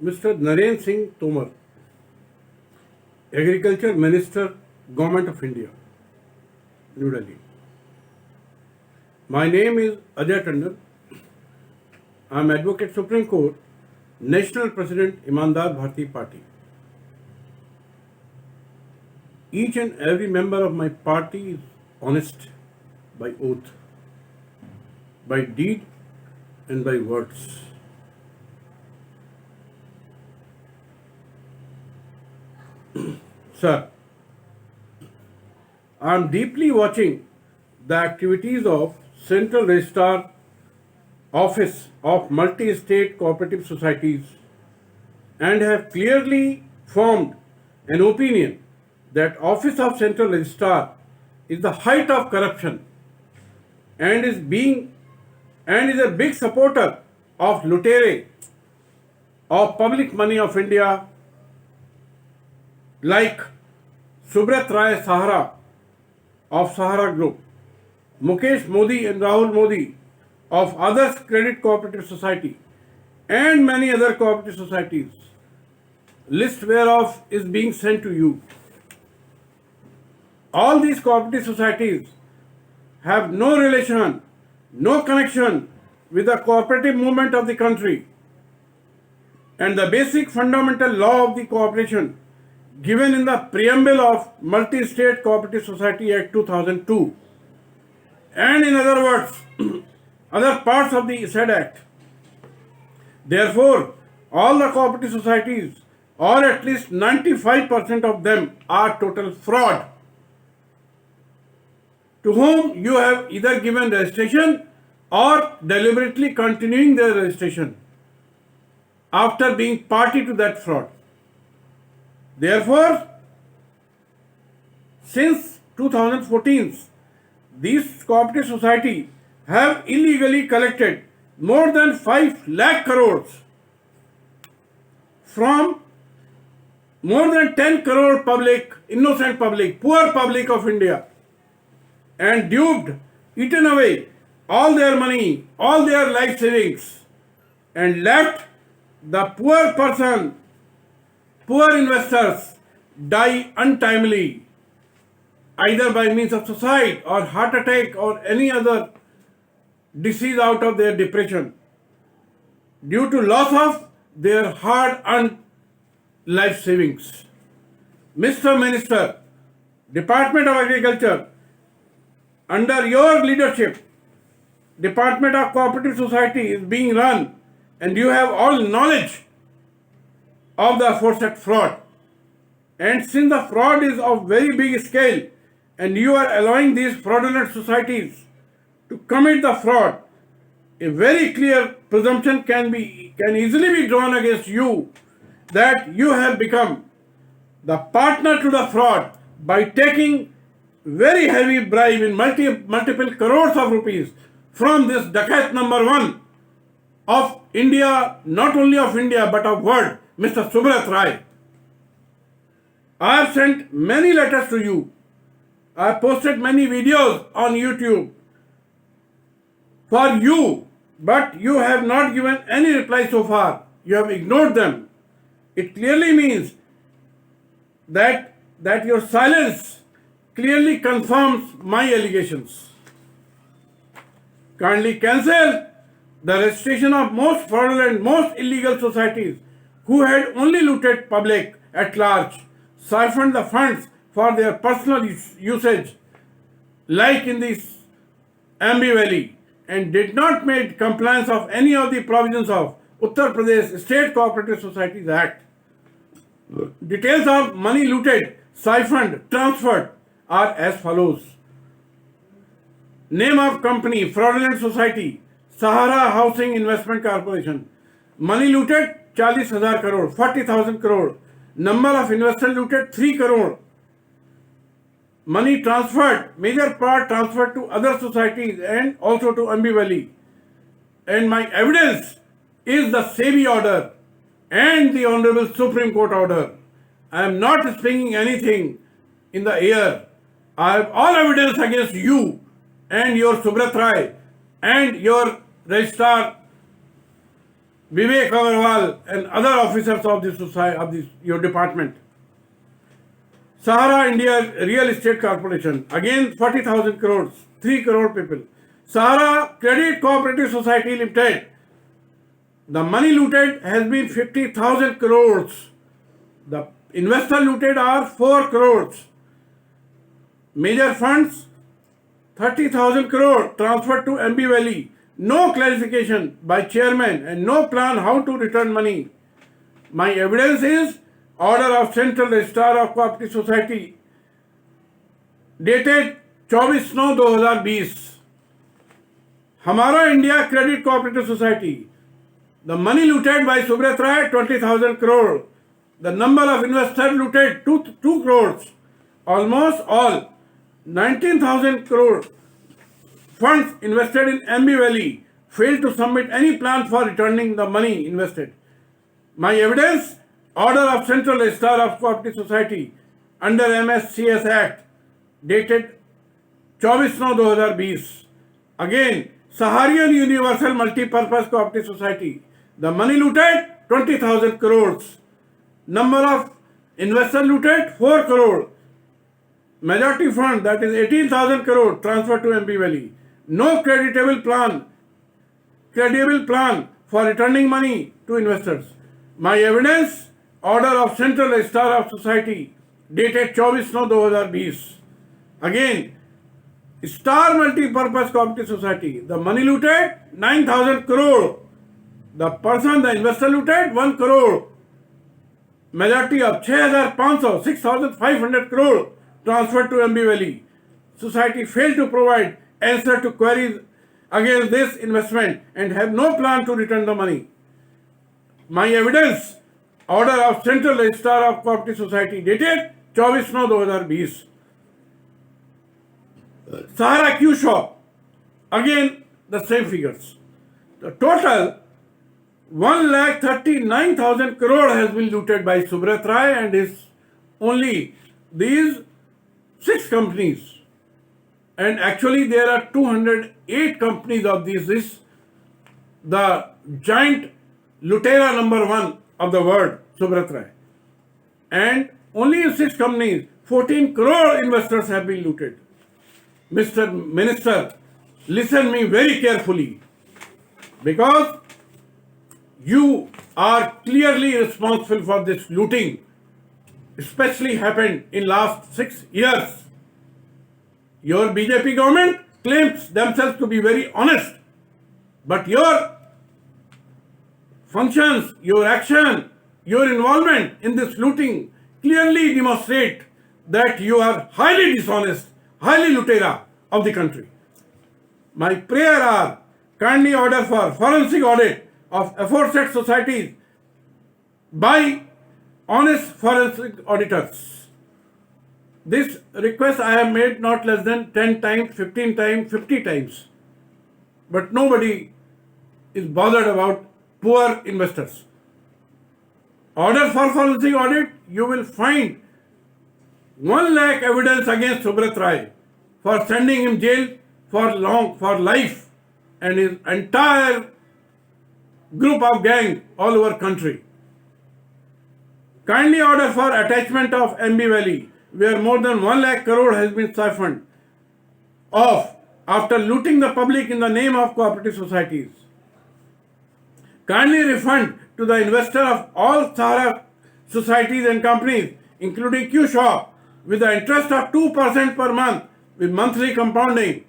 Mr. Narendra Singh Tomar, Agriculture Minister, Government of India, New Delhi. My name is Ajay Tandon. I am Advocate Supreme Court, National President, Imandar Bharati Party. Each and every member of my party is honest by oath, by deed, and by words. Sir, I am deeply watching the activities of Central Registrar Office of Multi-State Cooperative Societies and have clearly formed an opinion that Office of Central Registrar is the height of corruption and is a big supporter of luttere of public money of India like Subrat Rai Sahara of Sahara Group, Mukesh Modi and Rahul Modi of Others Credit Cooperative Society, and many other cooperative societies, list whereof is being sent to you. All these cooperative societies have no relation, no connection with the cooperative movement of the country and the basic fundamental law of the cooperation given in the preamble of Multi-State Cooperative Society Act 2002 and in other words, other parts of the said act. Therefore, all the cooperative societies or at least 95% of them are total fraud to whom you have either given registration or deliberately continuing their registration after being party to that fraud. Therefore, since 2014, these cooperative society have illegally collected more than 5 lakh crores from more than 10 crore public, innocent public, poor public of India and duped, eaten away all their money, all their life savings and left the poor person, poor investors die untimely, either by means of suicide or heart attack or any other disease out of their depression due to loss of their hard-earned life savings. Mr. Minister, Department of Agriculture, under your leadership, Department of Cooperative Society is being run and you have all knowledge of the aforesaid fraud. And since the fraud is of very big scale and you are allowing these fraudulent societies to commit the fraud, a very clear presumption can easily be drawn against you that you have become the partner to the fraud by taking very heavy bribe in multiple crores of rupees from this dacoit number one of India, not only of India but of world, Mr. Subrat Rai. I have sent many letters to you. I have posted many videos on YouTube for you, but you have not given any reply so far. You have ignored them. It clearly means that your silence clearly confirms my allegations. Kindly cancel the registration of most fraudulent, most illegal societies who had only looted public at large, siphoned the funds for their personal usage, like in the Ambi Valley, and did not make compliance of any of the provisions of Uttar Pradesh State Cooperative Societies Act. Details of money looted, siphoned, transferred are as follows. Name of company, fraudulent society, Sahara Housing Investment Corporation. Money looted, 40,000 crore, 40,000 crore. Number of investors looted, 3 crore. Money transferred, major part transferred to other societies and also to Ambi Valley. And my evidence is the SEBI order and the Honorable Supreme Court order. I am not speaking anything in the air. I have all evidence against you and your Subrat Rai and your registrar Vivek Agarwal and other officers of the society, of this, your department. Sahara India Real Estate Corporation, again 40,000 crores, 3 crore people. Sahara Credit Cooperative Society Limited, the money looted has been 50,000 crores. The investor looted are 4 crores. Major funds 30,000 crore transferred to MB Valley. No clarification by chairman and no plan how to return money. My evidence is order of Central Registrar of Cooperative Society dated 24/9/2020. Hamara India Credit Cooperative Society. The money looted by Subrat Rai 20,000 crore. The number of investors looted 2 crores. Almost all 19,000 crore funds invested in MB Valley failed to submit any plan for returning the money invested. My evidence, order of Central Registrar of Cooperative Society under MSCS Act dated 24/9/2020. Again, Saharian Universal Multi-Purpose Cooperative Society. The money looted 20,000 crores. Number of investors looted 4 crore. Majority fund, that is 18,000 crore, transferred to MB Valley. No credible plan for returning money to investors. My evidence, order of Central Registrar of Society dated 24/9/2020. Again, Star Multi-Purpose Cooperative Society. The money looted 9,000 crore. The person, the investor looted 1 crore. Majority of 6,500, 6,500 crore transferred to MB Valley. Society failed to provide answer to queries against this investment and have no plan to return the money. My evidence, order of Central Registrar of Cooperative Society dated 24/9/2020. Sahara Q Shop, again the same figures. The total 1,39,000 crore has been looted by Subrat Rai and his only these 6 companies. And actually there are 208 companies of these, the giant Lutera number 1 of the world, Subrat Rai. And only in 6 companies, 14 crore investors have been looted. Mr. Minister, listen me very carefully, because you are clearly responsible for this looting, especially happened in last 6 years. Your BJP government claims themselves to be very honest, but your functions, your action, your involvement in this looting clearly demonstrate that you are highly dishonest, highly lutera of the country. My prayer are kindly order for forensic audit of aforesaid societies by honest forensic auditors. This request I have made not less than 10 times, 15 times, 50 times. But nobody is bothered about poor investors. Order for forensic audit, you will find 1 lakh evidence against Subrat Rai for sending him jail for life and his entire group of gang all over country. Kindly order for attachment of MB Valley, where more than 1 lakh crore has been siphoned off after looting the public in the name of cooperative societies. Kindly refund to the investor of all Sahara societies and companies, including Q Shop, with the interest of 2% per month with monthly compounding.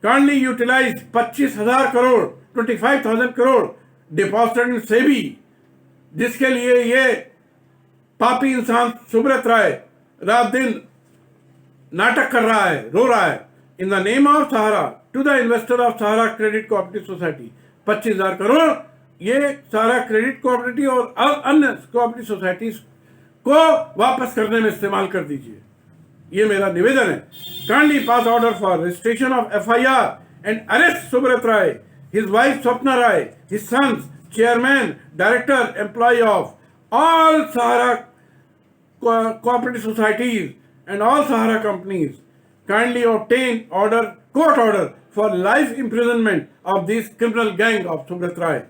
Kindly utilize 25,000 crore, 25,000 crore deposited in SEBI, जिसके लिए ये पापी इंसान सुब्रत राय रात दिन नाटक कर रहा है, रो रहा है. In the name of Sahara, to the investor of Sahara Credit Cooperative Society, 25,000 crore ये सारा क्रेडिट कोऑपरेटिव और अन्य कोऑपरेटिव सोसाइटीज को वापस करने में इस्तेमाल कर दीजिए. ये मेरा निवेदन है. Kindly pass order for registration of FIR and arrest Subrata Roy, his wife Swapna Roy, his sons, chairman, director, employ of all Sahara cooperative societies and all Sahara companies. Kindly obtain court order for life imprisonment of this criminal gang of Subrat Rai.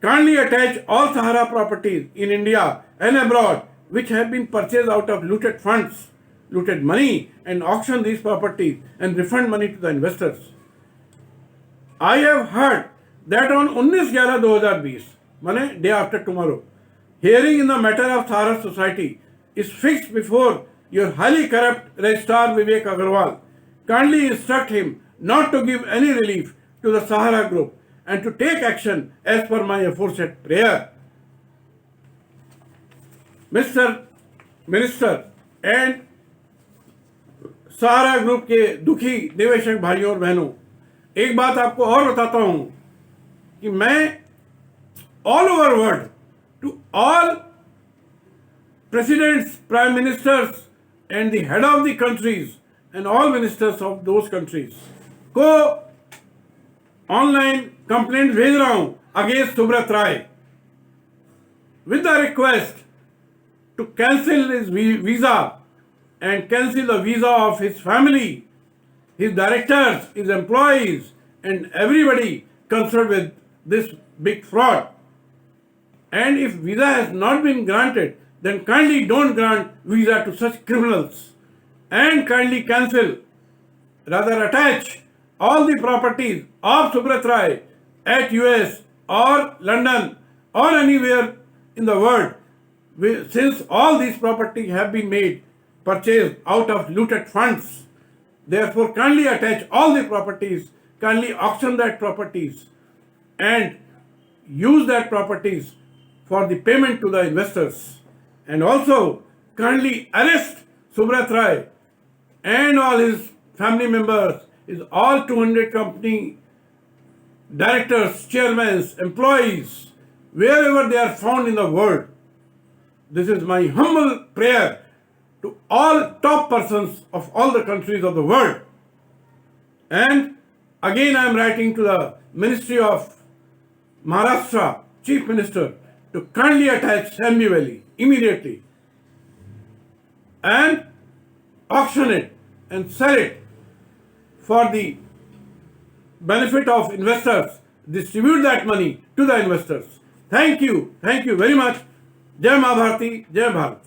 kindly attach all Sahara properties in India and abroad which have been purchased out of looted funds, looted money, and auction these properties and refund money to the investors. I have heard that on 19/11/2020, mane day after tomorrow, hearing in the matter of Sahara Society is fixed before your highly corrupt Registrar Vivek Agarwal. Kindly instruct him not to give any relief to the Sahara group and to take action as per my aforesaid prayer. Mr. Minister and Sahara group के दुखी निवेशक भाइयों और बहनों, एक बात आपको और बताता हूं कि मैं all over world to all presidents, prime ministers and the head of the countries and all ministers of those countries को ऑनलाइन कंप्लेंट भेज रहा हूं against Subrata Roy with the request to cancel his visa and cancel the visa of his family, his directors, his employees, and everybody concerned with this big fraud. And if visa has not been granted, then kindly don't grant visa to such criminals and kindly cancel, rather attach all the properties of Subrat Rai at US or London or anywhere in the world, since all these properties have been made purchased out of looted funds. Therefore, kindly attach all the properties, kindly auction that properties and use that properties for the payment to the investors. And also kindly arrest Subrat Rai and all his family members, his all 200 company directors, chairmen, employees, wherever they are found in the world. This is my humble prayer to all top persons of all the countries of the world. And again I am writing to the Ministry of Maharashtra Chief Minister to kindly attach Sambi Valley immediately and auction it and sell it for the benefit of investors, distribute that money to the investors. Thank you very much. Jai Maa Bharati, Jai Bharat.